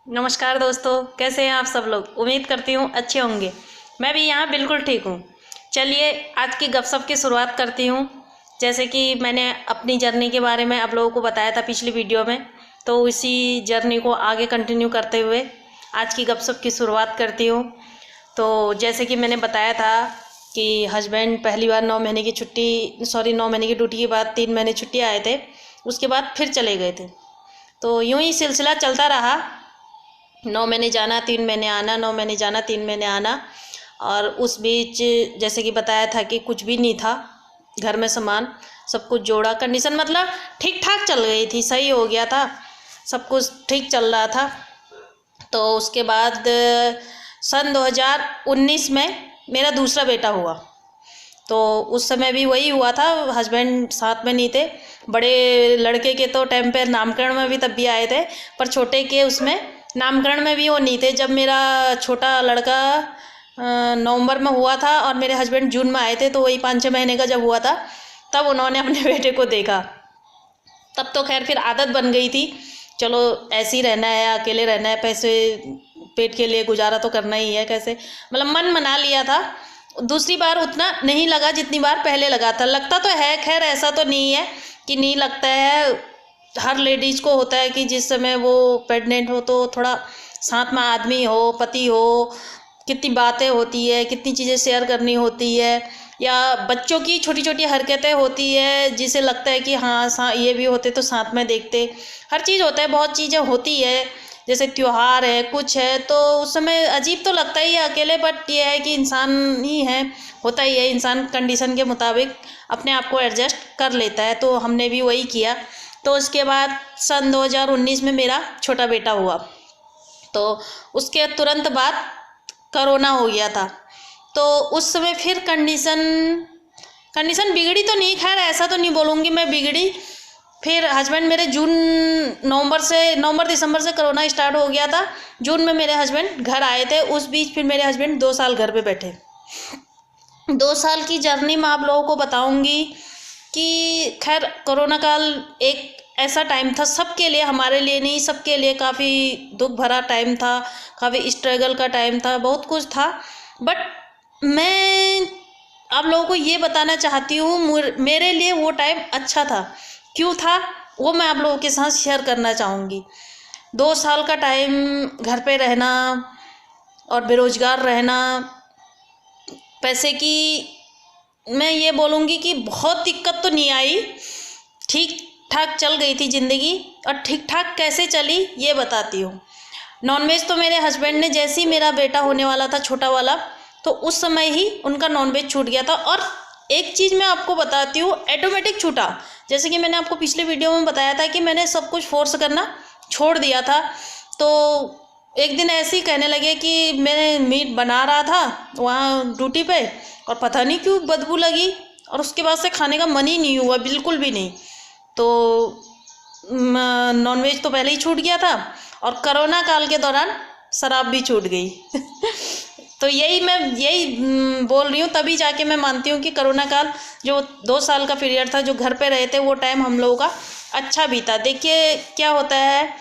नमस्कार दोस्तों, कैसे हैं आप सब लोग। उम्मीद करती हूँ अच्छे होंगे। मैं भी यहाँ बिल्कुल ठीक हूँ। चलिए आज की गपशप की शुरुआत करती हूँ। जैसे कि मैंने अपनी जर्नी के बारे में आप लोगों को बताया था पिछली वीडियो में, तो उसी जर्नी को आगे कंटिन्यू करते हुए आज की गपशप की शुरुआत करती हूँ। तो जैसे कि मैंने बताया था कि हस्बैंड पहली बार 9 महीने की छुट्टी 9 महीने की ड्यूटी के बाद 3 महीने छुट्टी आए थे, उसके बाद फिर चले गए थे। तो यूँ ही सिलसिला चलता रहा। 9 महीने जाना 3 महीने आना, 9 महीने जाना 3 महीने आना। और उस बीच जैसे कि बताया था कि कुछ भी नहीं था घर में, सामान सब कुछ जोड़ा, कंडीशन मतलब ठीक ठाक चल गई थी, सही हो गया था, सब कुछ ठीक चल रहा था। तो उसके बाद सन 2019 में मेरा दूसरा बेटा हुआ। तो उस समय भी वही हुआ था, हस्बैंड साथ में नहीं थे। बड़े लड़के के तो टाइम पे नामकरण में भी तब भी आए थे, पर छोटे के उसमें नामकरण में भी वो नहीं थे। जब मेरा छोटा लड़का नवंबर में हुआ था और मेरे हस्बैंड जून में आए थे, तो वही 5-6 महीने का जब हुआ था तब उन्होंने अपने बेटे को देखा। तब तो खैर फिर आदत बन गई थी, चलो ऐसे ही रहना है, अकेले रहना है, पैसे पेट के लिए गुजारा तो करना ही है, कैसे मतलब मन मना लिया था। दूसरी बार उतना नहीं लगा जितनी बार पहले लगा था। लगता तो है, खैर ऐसा तो नहीं है कि नहीं लगता है। हर लेडीज़ को होता है कि जिस समय वो प्रेग्नेंट हो तो थोड़ा साथ में आदमी हो, पति हो, कितनी बातें होती है, कितनी चीज़ें शेयर करनी होती है, या बच्चों की छोटी छोटी हरकतें होती है जिसे लगता है कि हाँ ये भी होते तो साथ में देखते। हर चीज़ होता है, बहुत चीज़ें होती है, जैसे त्योहार है, कुछ है, तो उस समय अजीब तो लगता ही है अकेले। बट ये है कि इंसान ही है, होता ही है, इंसान कंडीशन के मुताबिक अपने आप को एडजस्ट कर लेता है। तो हमने भी वही किया। तो उसके बाद सन 2019 में मेरा छोटा बेटा हुआ। तो उसके तुरंत बाद कोरोना हो गया था। तो उस समय फिर कंडीशन बिगड़ी तो नहीं, खैर ऐसा तो नहीं बोलूँगी मैं बिगड़ी। फिर हस्बैंड मेरे नवंबर दिसंबर से कोरोना स्टार्ट हो गया था। जून में मेरे हस्बैंड घर आए थे। उस बीच फिर मेरे हस्बैंड 2 साल घर पे बैठे। 2 साल की जर्नी में आप लोगों को बताऊंगी कि खैर कोरोना काल एक ऐसा टाइम था सबके लिए, हमारे लिए नहीं, सबके लिए काफ़ी दुख भरा टाइम था, काफ़ी स्ट्रगल का टाइम था, बहुत कुछ था। बट मैं आप लोगों को ये बताना चाहती हूँ, मेरे लिए वो टाइम अच्छा था। क्यों था वो मैं आप लोगों के साथ शेयर करना चाहूँगी। 2 साल का टाइम घर पे रहना और बेरोजगार रहना, पैसे की मैं ये बोलूँगी कि बहुत दिक्कत तो नहीं आई, ठीक ठाक चल गई थी ज़िंदगी। और ठीक ठाक कैसे चली ये बताती हूँ। नॉनवेज तो मेरे हस्बैंड ने जैसे ही मेरा बेटा होने वाला था छोटा वाला, तो उस समय ही उनका नॉनवेज छूट गया था। और एक चीज़ मैं आपको बताती हूँ, ऑटोमेटिक छूटा। जैसे कि मैंने आपको पिछले वीडियो में बताया था कि मैंने सब कुछ फोर्स करना छोड़ दिया था। तो एक दिन ऐसे ही कहने लगे कि मैं मीट बना रहा था वहाँ ड्यूटी पे, और पता नहीं क्यों बदबू लगी, और उसके बाद से खाने का मन ही नहीं हुआ, बिल्कुल भी नहीं। तो नॉनवेज तो पहले ही छूट गया था, और कोरोना काल के दौरान शराब भी छूट गई। तो यही बोल रही हूँ, तभी जाके मैं मानती हूँ कि कोरोना काल जो 2 साल का पीरियड था, जो घर पे रहे थे, वो टाइम हम लोगों का अच्छा बीता। देखिए क्या होता है,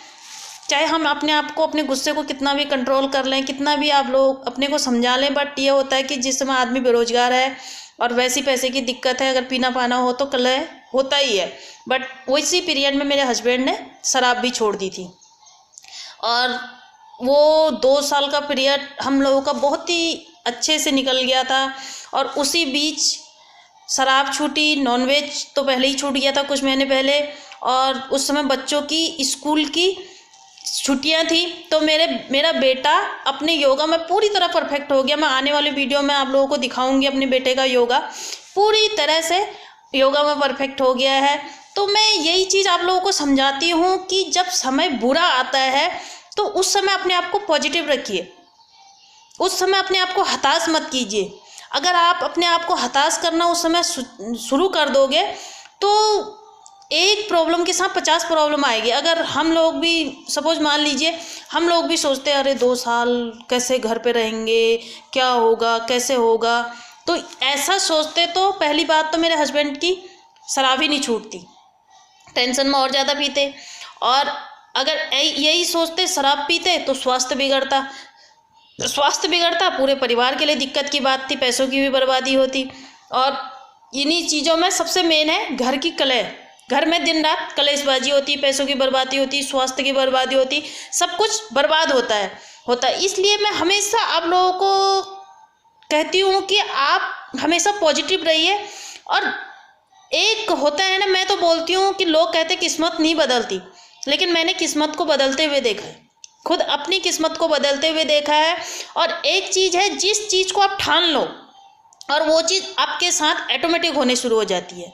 चाहे हम अपने आप को, अपने गुस्से को कितना भी कंट्रोल कर लें, कितना भी आप लोग अपने को समझा लें, बट ये होता है कि जिस समय आदमी बेरोजगार है और वैसी पैसे की दिक्कत है, अगर पीना पाना हो तो कलह होता ही है। बट उसी पीरियड में मेरे हस्बैंड ने शराब भी छोड़ दी थी। और वो 2 साल का पीरियड हम लोगों का बहुत ही अच्छे से निकल गया था। और उसी बीच शराब छूटी, नॉनवेज तो पहले ही छूट गया था कुछ महीने पहले, और उस समय बच्चों की स्कूल की छुट्टियां थी। तो मेरा बेटा अपने योगा में पूरी तरह परफेक्ट हो गया। मैं आने वाली वीडियो में आप लोगों को दिखाऊंगी अपने बेटे का योगा, पूरी तरह से योगा में परफेक्ट हो गया है। तो मैं यही चीज़ आप लोगों को समझाती हूँ कि जब समय बुरा आता है तो उस समय अपने आप को पॉजिटिव रखिए, उस समय अपने आप को हताश मत कीजिए। अगर आप अपने आप को हताश करना उस समय शुरू कर दोगे तो एक प्रॉब्लम के साथ 50 प्रॉब्लम आएगी। अगर हम लोग भी सपोज मान लीजिए, हम लोग भी सोचते हैं अरे 2 साल कैसे घर पे रहेंगे, क्या होगा, कैसे होगा, तो ऐसा सोचते तो पहली बात तो मेरे हस्बैंड की शराब ही नहीं छूटती, टेंशन में और ज़्यादा पीते। और अगर यही सोचते शराब पीते तो स्वास्थ्य बिगड़ता, पूरे परिवार के लिए दिक्कत की बात थी, पैसों की भी बर्बादी होती। और इन्हीं चीज़ों में सबसे मेन है घर की कलह। घर में दिन रात कलेशबाजी होती, पैसों की बर्बादी होती, स्वास्थ्य की बर्बादी होती, सब कुछ बर्बाद होता है। इसलिए मैं हमेशा आप लोगों को कहती हूँ कि आप हमेशा पॉजिटिव रहिए। और एक होता है ना, मैं तो बोलती हूँ कि लोग कहते किस्मत नहीं बदलती, लेकिन मैंने किस्मत को बदलते हुए देखा है, खुद अपनी किस्मत को बदलते हुए देखा है। और एक चीज़ है, जिस चीज़ को आप ठान लो और वो चीज़ आपके साथ ऑटोमेटिक होने शुरू हो जाती है।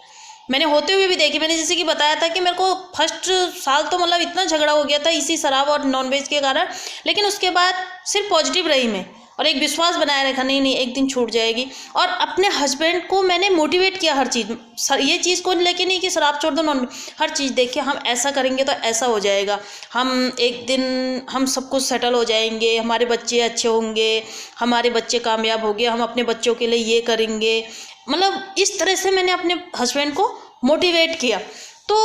मैंने होते हुए भी देखी। मैंने जैसे कि बताया था कि मेरे को फर्स्ट साल तो मतलब इतना झगड़ा हो गया था इसी शराब और नॉनवेज के कारण, लेकिन उसके बाद सिर्फ पॉजिटिव रही मैं और एक विश्वास बनाए रखा, नहीं एक दिन छूट जाएगी। और अपने हस्बैंड को मैंने मोटिवेट किया हर चीज़, ये चीज़ को लेके नहीं कि शराब छोड़ दो, नॉन, हर चीज़ देख के हम ऐसा करेंगे तो ऐसा हो जाएगा, हम एक दिन हम सब कुछ सेटल हो जाएंगे, हमारे बच्चे अच्छे होंगे, हमारे बच्चे कामयाब होंगे, हम अपने बच्चों के लिए ये करेंगे। मतलब इस तरह से मैंने अपने हस्बैंड को मोटिवेट किया। तो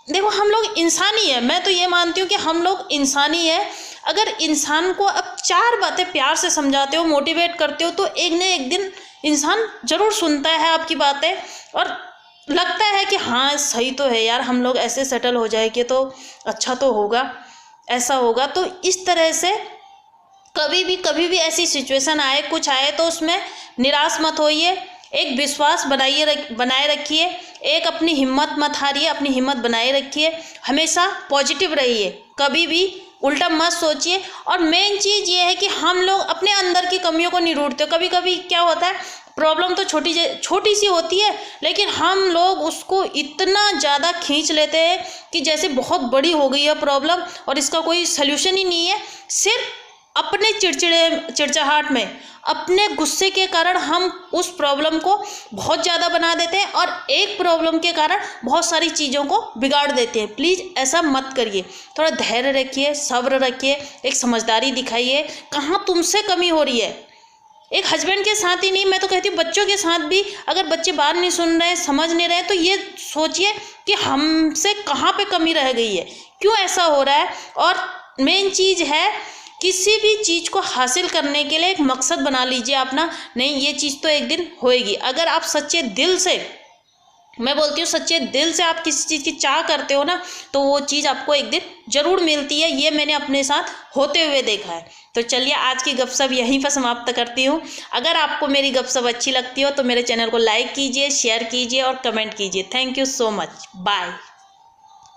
देखो, हम लोग इंसान ही है, मैं तो ये मानती हूँ कि हम लोग इंसान ही है। अगर इंसान को अब 4 बातें प्यार से समझाते हो, मोटिवेट करते हो, तो एक न एक दिन इंसान ज़रूर सुनता है आपकी बातें और लगता है कि हाँ सही तो है यार, हम लोग ऐसे सेटल हो जाएंगे तो अच्छा तो होगा, ऐसा होगा। तो इस तरह से कभी भी ऐसी सिचुएशन आए, कुछ आए, तो उसमें निराश मत होइए, एक विश्वास बनाए रखिए, एक अपनी हिम्मत मत हारिए, अपनी हिम्मत बनाए रखिए, हमेशा पॉजिटिव रहिए, कभी भी उल्टा मत सोचिए। और मेन चीज़ ये है कि हम लोग अपने अंदर की कमियों को नहीं ढूंढते। कभी कभी क्या होता है, प्रॉब्लम तो छोटी सी होती है, लेकिन हम लोग उसको इतना ज़्यादा खींच लेते हैं कि जैसे बहुत बड़ी हो गई है प्रॉब्लम और इसका कोई सल्यूशन ही नहीं है। सिर्फ अपने चिड़चिड़ाहट में, अपने गुस्से के कारण हम उस प्रॉब्लम को बहुत ज़्यादा बना देते हैं और एक प्रॉब्लम के कारण बहुत सारी चीज़ों को बिगाड़ देते हैं। प्लीज़ ऐसा मत करिए, थोड़ा धैर्य रखिए, सब्र रखिए, एक समझदारी दिखाइए। कहाँ तुमसे कमी हो रही है, एक हस्बैंड के साथ ही नहीं, मैं तो कहती हूँ बच्चों के साथ भी। अगर बच्चे बात नहीं सुन रहे हैं, समझ नहीं रहे हैं, तो ये सोचिए कि हमसे कहाँ पे कमी रह गई है, क्यों ऐसा हो रहा है। और मेन चीज़ है, किसी भी चीज़ को हासिल करने के लिए एक मकसद बना लीजिए अपना, नहीं ये चीज़ तो एक दिन होएगी। अगर आप सच्चे दिल से, मैं बोलती हूँ सच्चे दिल से आप किसी चीज़ की चाह करते हो ना, तो वो चीज़ आपको एक दिन ज़रूर मिलती है। ये मैंने अपने साथ होते हुए देखा है। तो चलिए, आज की गपशप यहीं पर समाप्त करती हूँ। अगर आपको मेरी गपशप अच्छी लगती हो तो मेरे चैनल को लाइक कीजिए, शेयर कीजिए और कमेंट कीजिए। Thank you so much, bye.